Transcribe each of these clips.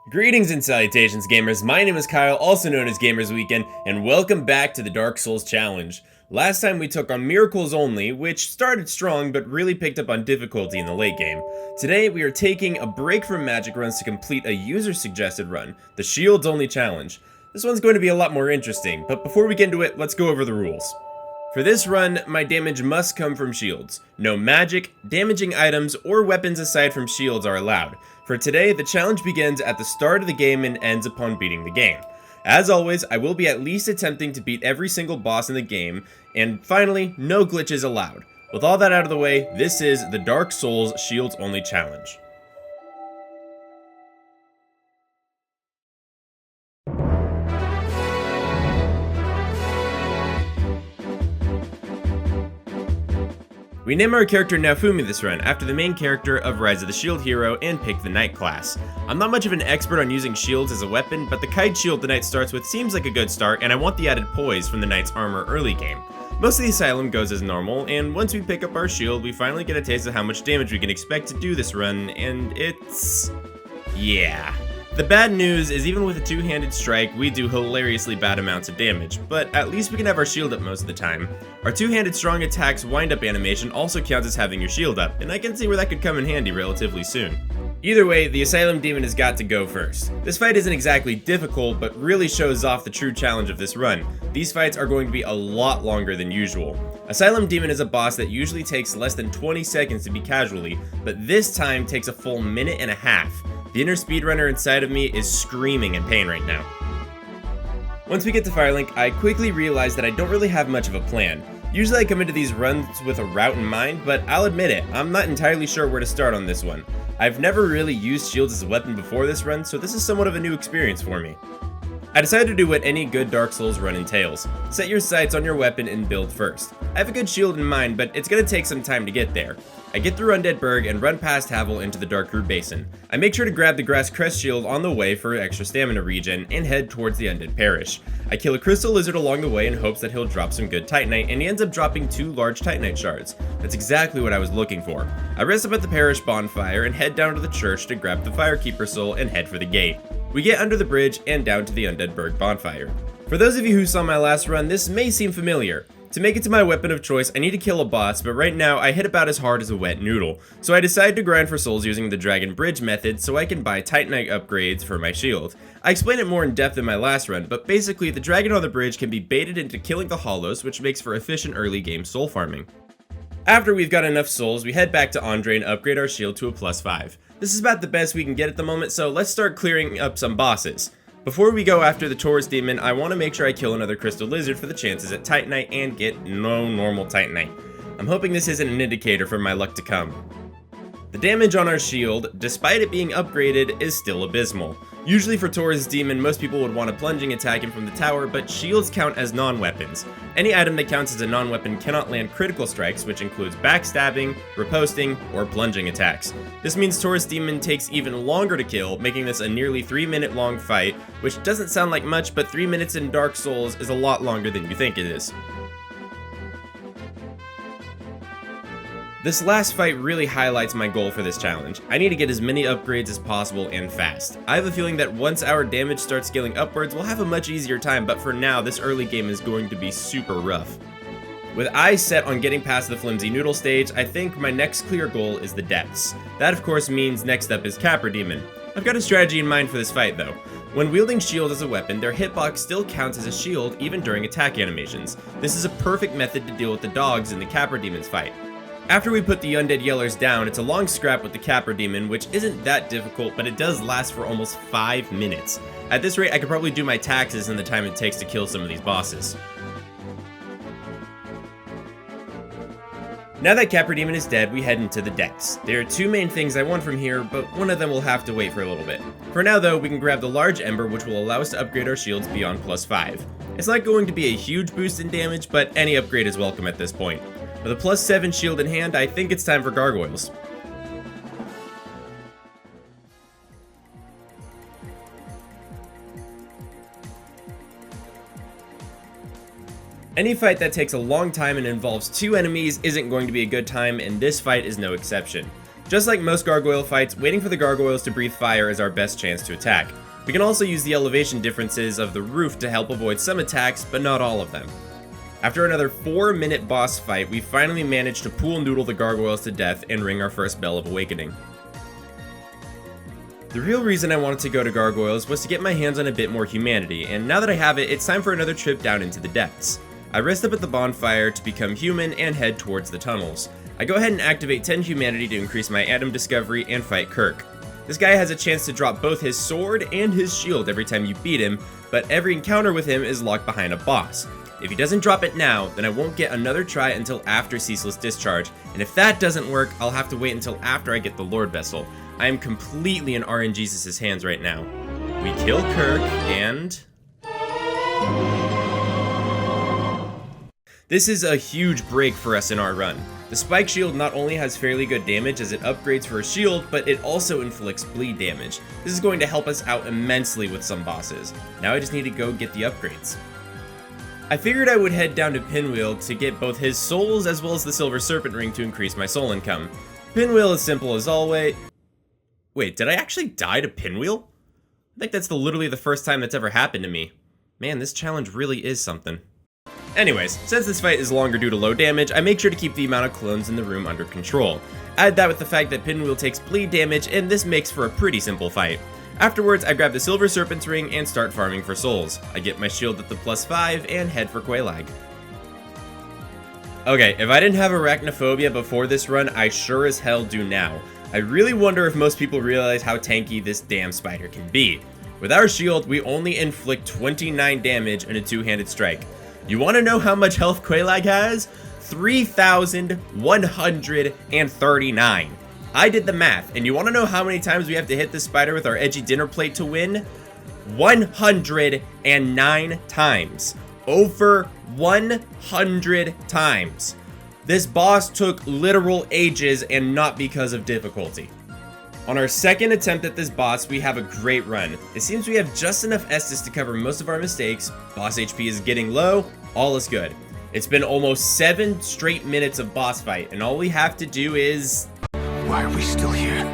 Greetings and salutations, gamers. My name is Kyle, also known as Gamers Weekend, and welcome back to the Dark Souls Challenge. Last time we took on Miracles Only, which started strong but really picked up on difficulty in the late game. Today we are taking a break from magic runs to complete a user-suggested run, the Shields Only Challenge. This one's going to be a lot more interesting, but before we get into it, let's go over the rules. For this run, my damage must come from shields. No magic, damaging items, or weapons aside from shields are allowed. For today, the challenge begins at the start of the game and ends upon beating the game. As always, I will be at least attempting to beat every single boss in the game, and finally, no glitches allowed. With all that out of the way, this is the Dark Souls Shields Only Challenge. We name our character Naofumi this run, after the main character of Rise of the Shield Hero, and pick the Knight class. I'm not much of an expert on using shields as a weapon, but the kite shield the Knight starts with seems like a good start, and I want the added poise from the Knight's armor early game. Most of the Asylum goes as normal, and once we pick up our shield, we finally get a taste of how much damage we can expect to do this run, and it's... yeah. The bad news is even with a two-handed strike, we do hilariously bad amounts of damage, but at least we can have our shield up most of the time. Our two-handed strong attacks wind-up animation also counts as having your shield up, and I can see where that could come in handy relatively soon. Either way, the Asylum Demon has got to go first. This fight isn't exactly difficult, but really shows off the true challenge of this run. These fights are going to be a lot longer than usual. Asylum Demon is a boss that usually takes less than 20 seconds to beat casually, but this time takes a full minute and a half. The inner speedrunner inside of me is screaming in pain right now. Once we get to Firelink, I quickly realize that I don't really have much of a plan. Usually I come into these runs with a route in mind, but I'll admit it, I'm not entirely sure where to start on this one. I've never really used shields as a weapon before this run, so this is somewhat of a new experience for me. I decided to do what any good Dark Souls run entails. Set your sights on your weapon and build first. I have a good shield in mind, but it's going to take some time to get there. I get through Undead Burg and run past Havel into the Darkroot Basin. I make sure to grab the Grass Crest shield on the way for extra stamina regen and head towards the Undead Parish. I kill a Crystal Lizard along the way in hopes that he'll drop some good Titanite, and he ends up dropping 2 large Titanite shards. That's exactly what I was looking for. I rest up at the Parish bonfire and head down to the church to grab the Firekeeper soul and head for the gate. We get under the bridge and down to the Undead Burg bonfire. For those of you who saw my last run, this may seem familiar. To make it to my weapon of choice, I need to kill a boss, but right now I hit about as hard as a wet noodle. So I decided to grind for souls using the Dragon Bridge method so I can buy Titanite upgrades for my shield. I explained it more in depth in my last run, but basically the dragon on the bridge can be baited into killing the hollows, which makes for efficient early game soul farming. After we've got enough souls, we head back to Andre and upgrade our shield to a +5. This is about the best we can get at the moment, so let's start clearing up some bosses. Before we go after the Taurus Demon, I want to make sure I kill another Crystal Lizard for the chances at Titanite and get no normal Titanite. I'm hoping this isn't an indicator for my luck to come. The damage on our shield, despite it being upgraded, is still abysmal. Usually for Taurus Demon, most people would want to plunging attack him from the tower, but shields count as non-weapons. Any item that counts as a non-weapon cannot land critical strikes, which includes backstabbing, riposting, or plunging attacks. This means Taurus Demon takes even longer to kill, making this a nearly 3-minute long fight, which doesn't sound like much, but 3 minutes in Dark Souls is a lot longer than you think it is. This last fight really highlights my goal for this challenge. I need to get as many upgrades as possible and fast. I have a feeling that once our damage starts scaling upwards, we'll have a much easier time, but for now, this early game is going to be super rough. With eyes set on getting past the Flimsy Noodle stage, I think my next clear goal is the Depths. That of course means next up is Capra Demon. I've got a strategy in mind for this fight though. When wielding shield as a weapon, their hitbox still counts as a shield even during attack animations. This is a perfect method to deal with the dogs in the Capra Demon's fight. After we put the Undead Yellers down, it's a long scrap with the Capra Demon, which isn't that difficult, but it does last for almost 5 minutes. At this rate, I could probably do my taxes in the time it takes to kill some of these bosses. Now that Capra Demon is dead, we head into the Depths. There are 2 main things I want from here, but one of them will have to wait for a little bit. For now though, we can grab the Large Ember, which will allow us to upgrade our shields beyond +5. It's not going to be a huge boost in damage, but any upgrade is welcome at this point. With a +7 shield in hand, I think it's time for Gargoyles. Any fight that takes a long time and involves 2 enemies isn't going to be a good time, and this fight is no exception. Just like most gargoyle fights, waiting for the gargoyles to breathe fire is our best chance to attack. We can also use the elevation differences of the roof to help avoid some attacks, but not all of them. After another 4-minute boss fight, we finally managed to pool noodle the gargoyles to death and ring our first Bell of Awakening. The real reason I wanted to go to gargoyles was to get my hands on a bit more humanity, and now that I have it, it's time for another trip down into the depths. I rest up at the bonfire to become human and head towards the tunnels. I go ahead and activate 10 humanity to increase my Atom Discovery and fight Kirk. This guy has a chance to drop both his sword and his shield every time you beat him, but every encounter with him is locked behind a boss. If he doesn't drop it now, then I won't get another try until after Ceaseless Discharge, and if that doesn't work, I'll have to wait until after I get the Lord Vessel. I am completely in RNGesus' hands right now. We kill Kirk, and... This is a huge break for us in our run. The Spike Shield not only has fairly good damage as it upgrades for a shield, but it also inflicts bleed damage. This is going to help us out immensely with some bosses. Now I just need to go get the upgrades. I figured I would head down to Pinwheel to get both his souls as well as the Silver Serpent Ring to increase my soul income. Pinwheel is simple as always. Wait, did I actually die to Pinwheel? I think that's literally the first time that's ever happened to me. Man, this challenge really is something. Anyways, since this fight is longer due to low damage, I make sure to keep the amount of clones in the room under control. Add that with the fact that Pinwheel takes bleed damage, and this makes for a pretty simple fight. Afterwards, I grab the Silver Serpent's Ring and start farming for souls. I get my shield at the +5 and head for Quelaag. Okay, if I didn't have arachnophobia before this run, I sure as hell do now. I really wonder if most people realize how tanky this damn spider can be. With our shield, we only inflict 29 damage in a two-handed strike. You want to know how much health Quelaag has? 3,139. I did the math, and you want to know how many times we have to hit this spider with our edgy dinner plate to win? 109 times. Over 100 times. This boss took literal ages and not because of difficulty. On our second attempt at this boss, we have a great run. It seems we have just enough Estus to cover most of our mistakes, boss HP is getting low, all is good. It's been almost 7 straight minutes of boss fight, and all we have to do is... Why are we still here?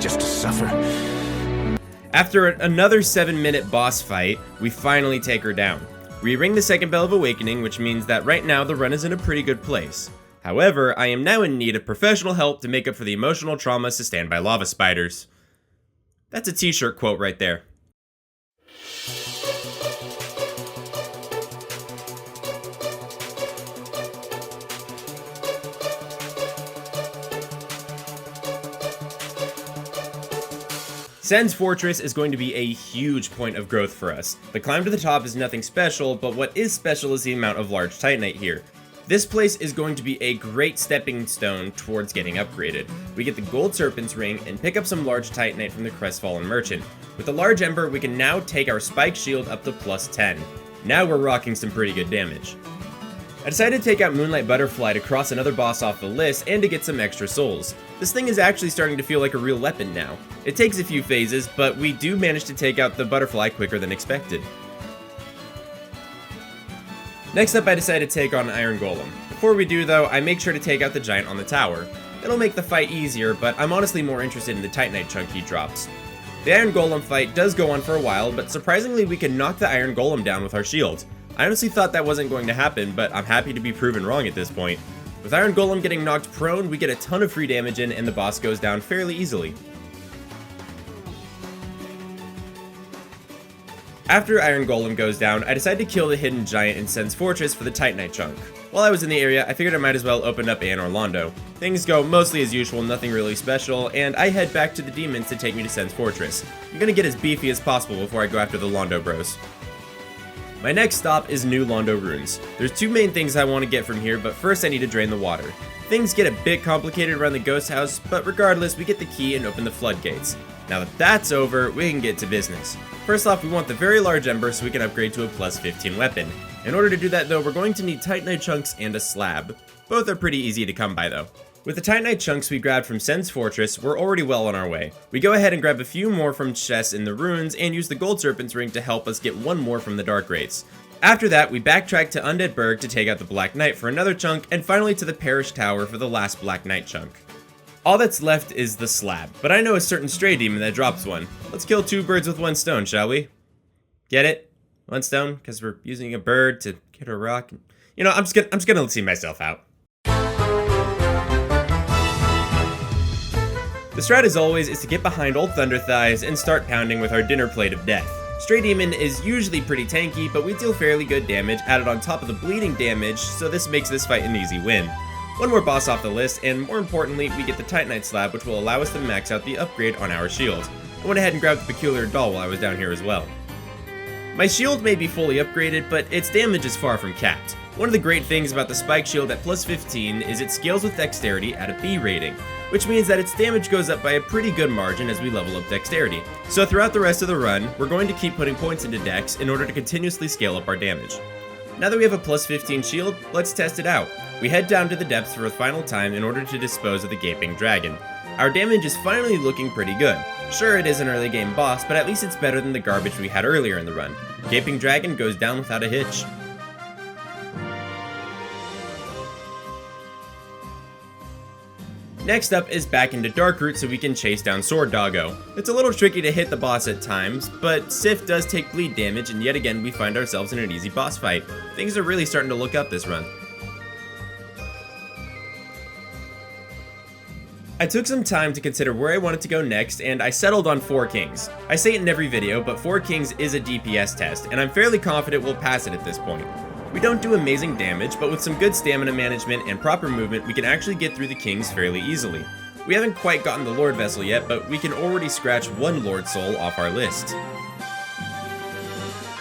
Just to suffer? After another 7-minute boss fight, we finally take her down. We ring the second Bell of Awakening, which means that right now the run is in a pretty good place. However, I am now in need of professional help to make up for the emotional trauma sustained by lava spiders. That's a t-shirt quote right there. Sen's Fortress is going to be a huge point of growth for us. The climb to the top is nothing special, but what is special is the amount of large Titanite here. This place is going to be a great stepping stone towards getting upgraded. We get the Gold Serpent's Ring and pick up some large Titanite from the Crestfallen Merchant. With the large Ember, we can now take our Spike Shield up to +10. Now we're rocking some pretty good damage. I decided to take out Moonlight Butterfly to cross another boss off the list and to get some extra souls. This thing is actually starting to feel like a real weapon now. It takes a few phases, but we do manage to take out the butterfly quicker than expected. Next up, I decided to take on Iron Golem. Before we do though, I make sure to take out the giant on the tower. It'll make the fight easier, but I'm honestly more interested in the Titanite chunk he drops. The Iron Golem fight does go on for a while, but surprisingly we can knock the Iron Golem down with our shield. I honestly thought that wasn't going to happen, but I'm happy to be proven wrong at this point. With Iron Golem getting knocked prone, we get a ton of free damage in and the boss goes down fairly easily. After Iron Golem goes down, I decide to kill the hidden giant in Sen's Fortress for the Titanite chunk. While I was in the area, I figured I might as well open up Anor Londo. Things go mostly as usual, nothing really special, and I head back to the demons to take me to Sen's Fortress. I'm gonna get as beefy as possible before I go after the Londo bros. My next stop is New Londo Ruins. There's 2 main things I want to get from here, but first I need to drain the water. Things get a bit complicated around the ghost house, but regardless, we get the key and open the floodgates. Now that that's over, we can get to business. First off, we want the very large ember so we can upgrade to a +15 weapon. In order to do that though, we're going to need Titanite chunks and a slab. Both are pretty easy to come by though. With the Titanite chunks we grabbed from Sen's Fortress, we're already well on our way. We go ahead and grab a few more from chests in the ruins and use the Gold Serpent's Ring to help us get 1 more from the Dark Rates. After that, we backtrack to Undead Burg to take out the Black Knight for another chunk, and finally to the Parish Tower for the last Black Knight chunk. All that's left is the slab, but I know a certain stray demon that drops one. Let's kill 2 birds with 1 stone, shall we? Get it? 1 stone? Because we're using a bird to get a rock. You know, I'm just gonna see myself out. The strat, as always, is to get behind old Thunder Thighs and start pounding with our dinner plate of death. Stray Demon is usually pretty tanky, but we deal fairly good damage added on top of the bleeding damage, so this makes this fight an easy win. One more boss off the list, and more importantly, we get the Titanite slab, which will allow us to max out the upgrade on our shield. I went ahead and grabbed the Peculiar Doll while I was down here as well. My shield may be fully upgraded, but its damage is far from capped. One of the great things about the Spike Shield at plus 15 is it scales with Dexterity at a B rating, which means that its damage goes up by a pretty good margin as we level up Dexterity. So throughout the rest of the run, we're going to keep putting points into Dex in order to continuously scale up our damage. Now that we have a plus 15 shield, let's test it out. We head down to the depths for a final time in order to dispose of the Gaping Dragon. Our damage is finally looking pretty good. Sure, it is an early game boss, but at least it's better than the garbage we had earlier in the run. Gaping Dragon goes down without a hitch. Next up is back into Darkroot so we can chase down Sword Doggo. It's a little tricky to hit the boss at times, but Sif does take bleed damage, and yet again we find ourselves in an easy boss fight. Things are really starting to look up this run. I took some time to consider where I wanted to go next, and I settled on 4 Kings. I say it in every video, but 4 Kings is a DPS test, and I'm fairly confident we'll pass it at this point. We don't do amazing damage, but with some good stamina management and proper movement, we can actually get through the Kings fairly easily. We haven't quite gotten the Lord Vessel yet, but we can already scratch 1 Lord Soul off our list.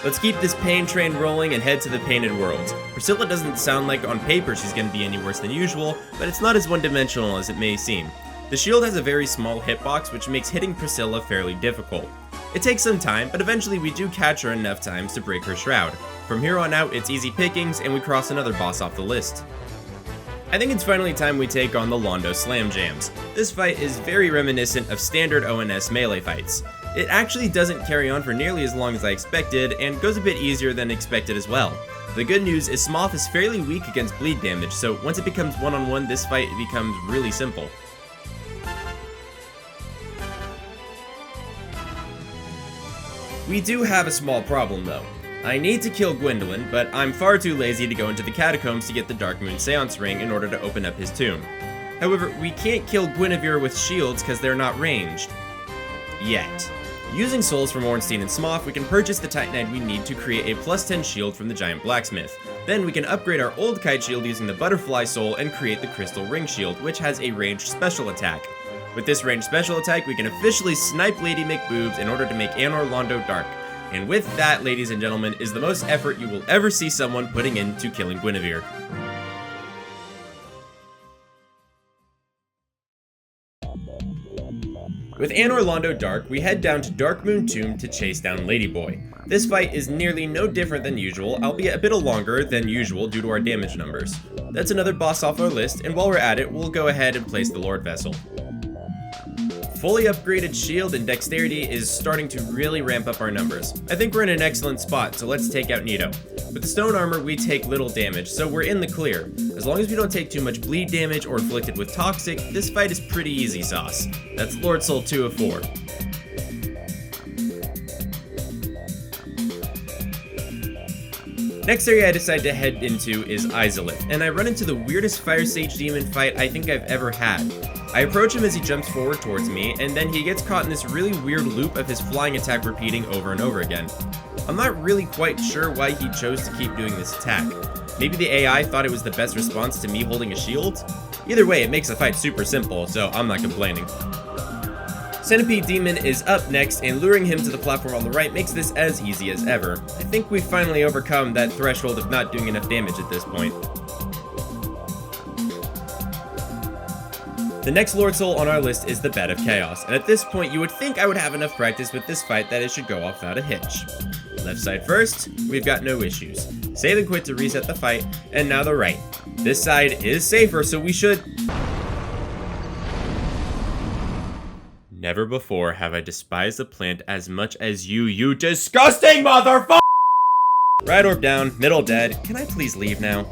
Let's keep this pain train rolling and head to the Painted Worlds. Priscilla doesn't sound like on paper she's going to be any worse than usual, but it's not as one-dimensional as it may seem. The shield has a very small hitbox, which makes hitting Priscilla fairly difficult. It takes some time, but eventually we do catch her enough times to break her shroud. From here on out, it's easy pickings, and we cross another boss off the list. I think it's finally time we take on the Londo Slam Jams. This fight is very reminiscent of standard ONS melee fights. It actually doesn't carry on for nearly as long as I expected, and goes a bit easier than expected as well. The good news is Smoth is fairly weak against bleed damage, so once it becomes one-on-one, this fight becomes really simple. We do have a small problem though. I need to kill Gwendolyn, but I'm far too lazy to go into the catacombs to get the Dark Moon Seance Ring in order to open up his tomb. However, we can't kill Guinevere with shields because they're not ranged. Yet. Using souls from Ornstein and Smoth, we can purchase the Titanite we need to create a plus 10 shield from the Giant Blacksmith. Then we can upgrade our old Kite Shield using the Butterfly Soul and create the Crystal Ring Shield, which has a ranged special attack. With this ranged special attack, we can officially snipe Lady McBoobs in order to make Anor Londo dark. And with that, ladies and gentlemen, is the most effort you will ever see someone putting into killing Guinevere. With Anor Londo dark, we head down to Darkmoon Tomb to chase down Ladyboy. This fight is nearly no different than usual, albeit a bit longer than usual due to our damage numbers. That's another boss off our list, and while we're at it, we'll go ahead and place the Lord Vessel. Fully upgraded shield and dexterity is starting to really ramp up our numbers. I think we're in an excellent spot, so let's take out Nito. With the stone armor, we take little damage, so we're in the clear. As long as we don't take too much bleed damage or inflicted with toxic, this fight is pretty easy sauce. That's Lord Soul 2 of 4. Next area I decide to head into is Izalith, and I run into the weirdest Fire Sage Demon fight I think I've ever had. I approach him as he jumps forward towards me, and then he gets caught in this really weird loop of his flying attack repeating over and over again. I'm not really quite sure why he chose to keep doing this attack. Maybe the AI thought it was the best response to me holding a shield? Either way, it makes the fight super simple, so I'm not complaining. Centipede Demon is up next, and luring him to the platform on the right makes this as easy as ever. I think we've finally overcome that threshold of not doing enough damage at this point. The next Lord Soul on our list is the Bed of Chaos, and at this point you would think I would have enough practice with this fight that it should go off without a hitch. Left side first, we've got no issues. Save and quit to reset the fight, and now the right. This side is safer, so we should... Never before have I despised the plant as much as you disgusting motherfucker! Right orb down, middle dead. Can I please leave now?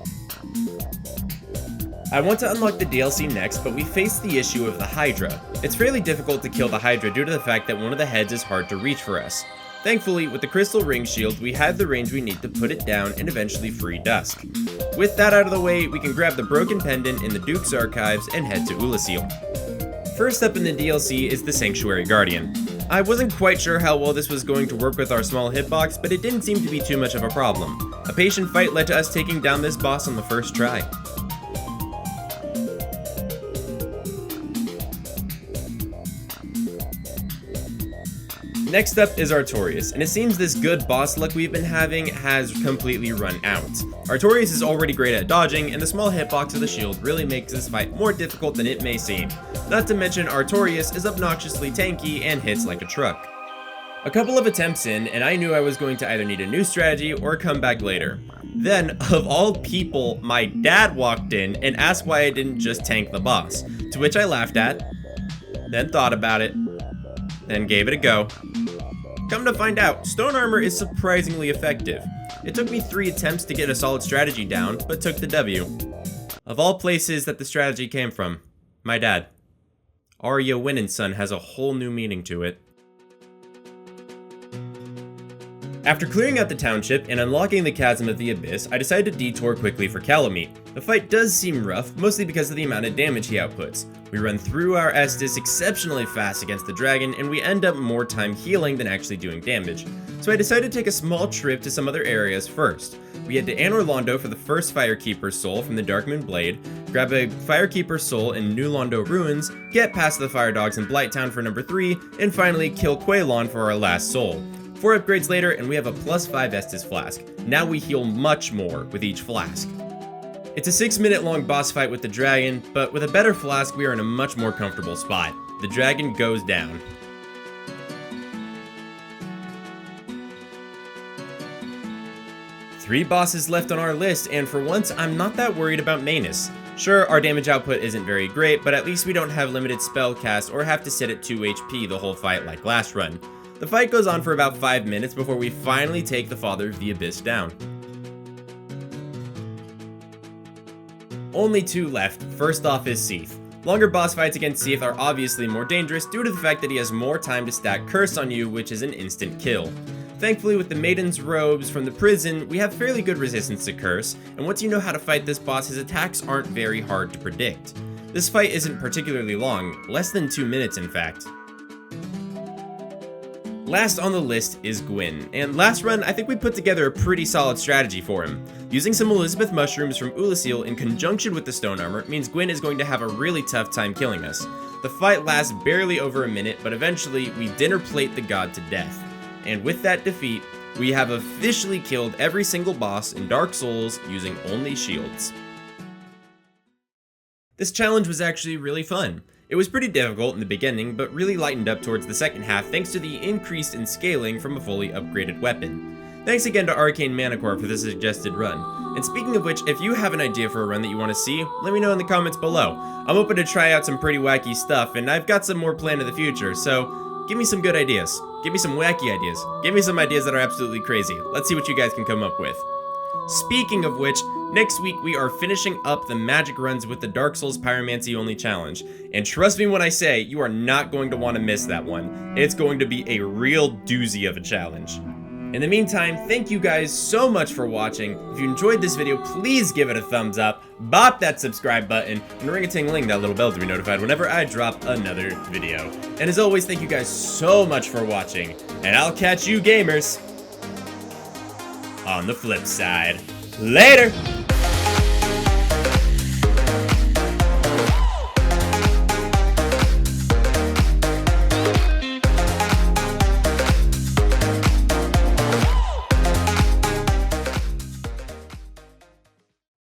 I want to unlock the DLC next, but we face the issue of the Hydra. It's fairly difficult to kill the Hydra due to the fact that one of the heads is hard to reach for us. Thankfully, with the Crystal Ring Shield, we have the range we need to put it down and eventually free Dusk. With that out of the way, we can grab the Broken Pendant in the Duke's Archives and head to Izalith. First up in the DLC is the Sanctuary Guardian. I wasn't quite sure how well this was going to work with our small hitbox, but it didn't seem to be too much of a problem. A patient fight led to us taking down this boss on the first try. Next up is Artorias, and it seems this good boss luck we've been having has completely run out. Artorias is already great at dodging, and the small hitbox of the shield really makes this fight more difficult than it may seem. Not to mention Artorias is obnoxiously tanky and hits like a truck. A couple of attempts in, and I knew I was going to either need a new strategy or come back later. Then, of all people, my dad walked in and asked why I didn't just tank the boss, to which I laughed at, then thought about it, then gave it a go. Come to find out, stone armor is surprisingly effective. It took me 3 attempts to get a solid strategy down, but took the W. Of all places that the strategy came from, my dad. Arya Winnin's son has a whole new meaning to it. After clearing out the township and unlocking the Chasm of the Abyss, I decided to detour quickly for Calamite. The fight does seem rough, mostly because of the amount of damage he outputs. We run through our Estus exceptionally fast against the dragon, and we end up more time healing than actually doing damage. So I decided to take a small trip to some other areas first. We head to Anor Londo for the first Firekeeper's Soul from the Darkmoon Blade, grab a Firekeeper's Soul in New Londo Ruins, get past the Fire Dogs in Blighttown for number 3, and finally kill Quaylon for our last soul. 4 upgrades later, and we have a +5 Estus Flask. Now we heal much more with each flask. It's a 6-minute long boss fight with the dragon, but with a better flask we are in a much more comfortable spot. The dragon goes down. Three bosses left on our list, and for once I'm not that worried about Manus. Sure, our damage output isn't very great, but at least we don't have limited spell cast or have to sit at 2 HP the whole fight like last run. The fight goes on for about 5 minutes before we finally take the Father of the Abyss down. Only 2 left. First off is Seath. Longer boss fights against Seath are obviously more dangerous due to the fact that he has more time to stack Curse on you, which is an instant kill. Thankfully, with the Maiden's Robes from the prison, we have fairly good resistance to Curse, and once you know how to fight this boss, his attacks aren't very hard to predict. This fight isn't particularly long, less than 2 minutes in fact. Last on the list is Gwyn, and last run I think we put together a pretty solid strategy for him. Using some Elizabeth mushrooms from Izalith in conjunction with the stone armor means Gwyn is going to have a really tough time killing us. The fight lasts barely over a minute, but eventually we dinner plate the god to death. And with that defeat, we have officially killed every single boss in Dark Souls using only shields. This challenge was actually really fun. It was pretty difficult in the beginning, but really lightened up towards the second half thanks to the increase in scaling from a fully upgraded weapon. Thanks again to Arcane Manicore for the suggested run. And speaking of which, if you have an idea for a run that you want to see, let me know in the comments below. I'm open to try out some pretty wacky stuff, and I've got some more planned in the future, so give me some good ideas. Give me some wacky ideas. Give me some ideas that are absolutely crazy. Let's see what you guys can come up with. Speaking of which, next week we are finishing up the magic runs with the Dark Souls Pyromancy Only Challenge. And trust me when I say, you are not going to want to miss that one. It's going to be a real doozy of a challenge. In the meantime, thank you guys so much for watching. If you enjoyed this video, please give it a thumbs up, bop that subscribe button, and ring-a-ting-ling that little bell to be notified whenever I drop another video. And as always, thank you guys so much for watching, and I'll catch you gamers on the flip side. Later!